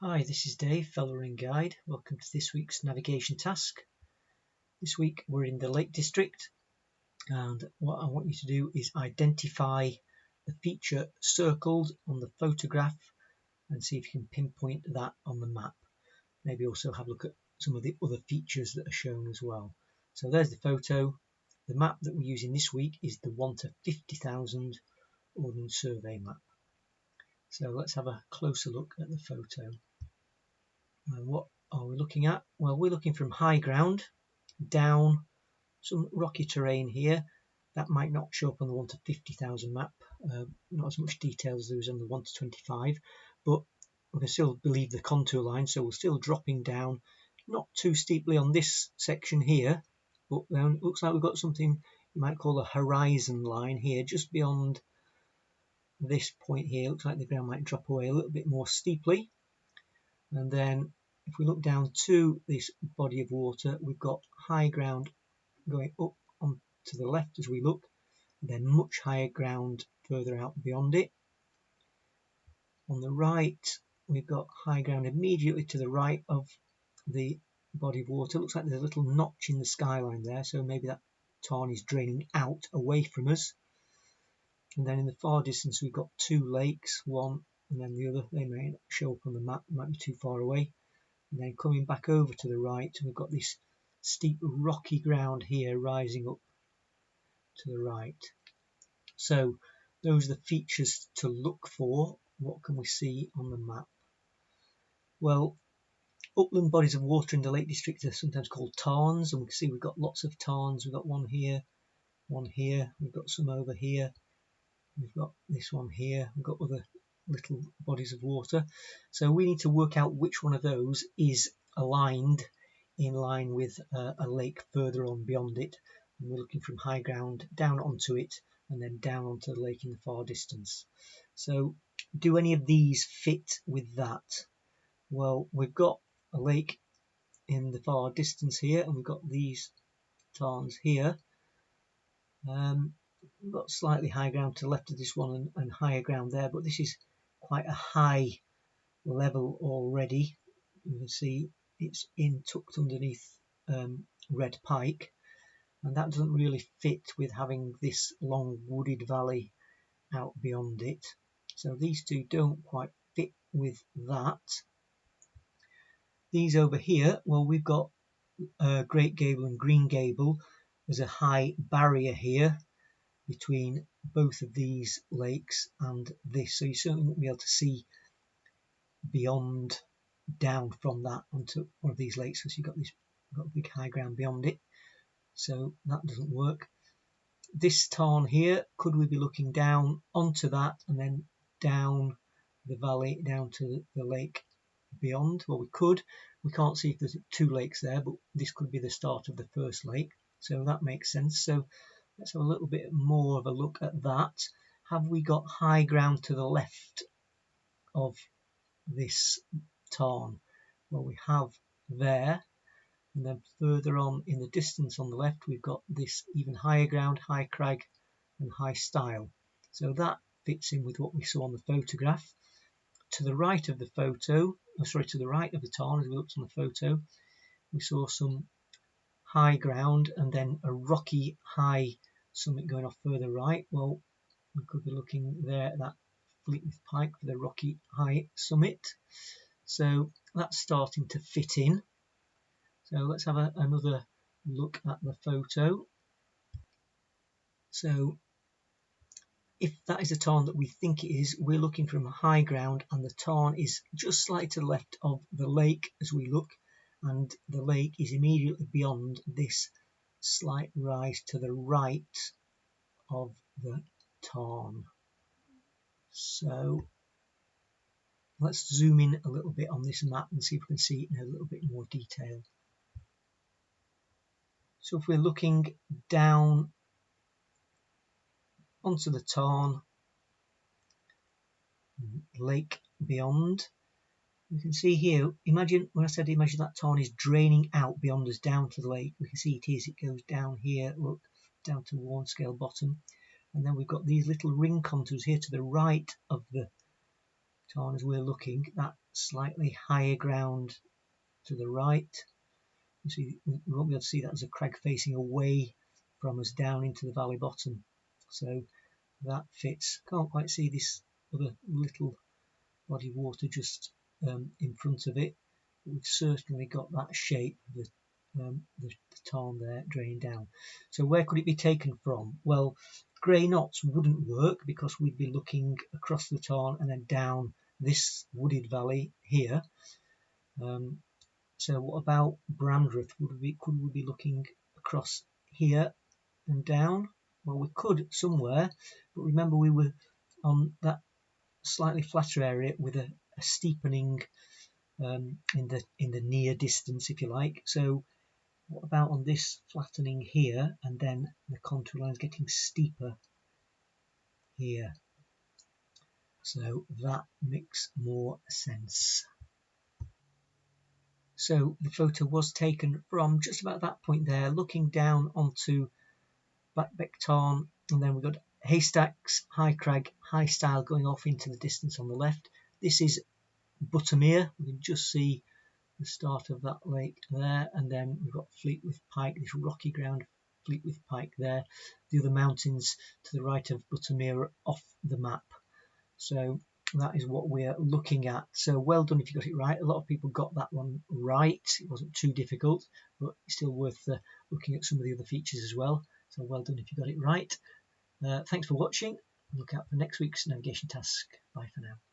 Hi, this is Dave, Fellow Guide. Welcome to this week's navigation task. This week we're in the Lake District, and what I want you to do is identify the feature circled on the photograph and see if you can pinpoint that on the map. Maybe also have a look at some of the other features that are shown as well. So there's the photo. The map that we're using this week is the 1 to 50,000 Ordnance Survey map. So let's have a closer look at the photo. What are we looking at? Well, we're looking from high ground down some rocky terrain here. That might not show up on the 1 to 50,000 map, not as much detail as there is on the 1 to 25, but we can still believe the contour line, so we're still dropping down, not too steeply on this section here, but then it looks like we've got something you might call a horizon line here, just beyond this point here. It looks like the ground might drop away a little bit more steeply, and then if we look down to this body of water, we've got high ground going up on to the left as we look, and then much higher ground further out beyond it. On the right, we've got high ground immediately to the right of the body of water. It looks like there's a little notch in the skyline there, so maybe that tarn is draining out away from us. And then in the far distance, we've got two lakes, one and then the other. They may not show up on the map, might be too far away. And then coming back over to the right, we've got this steep rocky ground here rising up to the right. So those are the features to look for. What can we see on the map? Well, upland bodies of water in the Lake District are sometimes called tarns, and we can see we've got lots of tarns. We've got one here, we've got some over here, we've got this one here, we've got other little bodies of water. So we need to work out which one of those is aligned in line with a lake further on beyond it. And we're looking from high ground down onto it and then down onto the lake in the far distance. So do any of these fit with that? Well, we've got a lake in the far distance here, and we've got these tarns here. We've got slightly high ground to the left of this one and higher ground there, but this is quite a high level already. You can see it's tucked underneath red pike, and that doesn't really fit with having this long wooded valley out beyond it. So these two don't quite fit with that. These over here, well, we've got Great Gable and Green Gable. There's a high barrier here between both of these lakes and this, so you certainly won't be able to see beyond down from that onto one of these lakes, because you've got big high ground beyond it, so that doesn't work. This tarn here, could we be looking down onto that and then down the valley down to the lake beyond? Well, we could. We can't see if there's two lakes there, but this could be the start of the first lake, so that makes sense. So let's have a little bit more of a look at that. Have we got high ground to the left of this tarn? Well, we have there, and then further on in the distance on the left, we've got this even higher ground, high crag and high stile. So that fits in with what we saw on the photograph. To the right of the photo, to the right of the tarn, as we looked on the photo, we saw some high ground and then a rocky high summit going off further right. Well, we could be looking there at that Fleetwith Pike for the rocky high summit. So that's starting to fit in. So let's have another look at the photo. So if that is a tarn that we think it is, we're looking from high ground, and the tarn is just slightly to the left of the lake as we look, and the lake is immediately beyond this slight rise to the right of the tarn. So let's zoom in a little bit on this map and see if we can see it in a little bit more detail. So if we're looking down onto the tarn, lake beyond, we can see here, imagine when I said imagine that tarn is draining out beyond us down to the lake. We can see it is, it goes down here, look, down to Warnscale bottom, and then we've got these little ring contours here to the right of the tarn as we're looking. That slightly higher ground to the right. You see, we won't be able to see that as a crag facing away from us down into the valley bottom. So that fits. Can't quite see this other little body of water just in front of it. But we've certainly got that shape, the tarn there draining down. So where could it be taken from? Well, grey knots wouldn't work because we'd be looking across the tarn and then down this wooded valley here. So what about Brandreth? Could we be looking across here and down? Well, we could somewhere, but remember we were on that slightly flatter area with a steepening in the near distance, if you like. So what about on this flattening here, and then the contour lines getting steeper here? So that makes more sense. So the photo was taken from just about that point there, looking down onto Blackbeck Tarn, and then we've got Haystacks, High Crag, High Stile going off into the distance on the left. This is Buttermere. We can just see the start of that lake there, and then we've got Fleetwith Pike, this rocky ground, Fleetwith Pike there. The other mountains to the right of Buttermere are off the map. So that is what we're looking at. So well done if you got it right. A lot of people got that one right. It wasn't too difficult, but it's still worth looking at some of the other features as well. So well done if you got it right. Thanks for watching. Look out for next week's navigation task. Bye for now.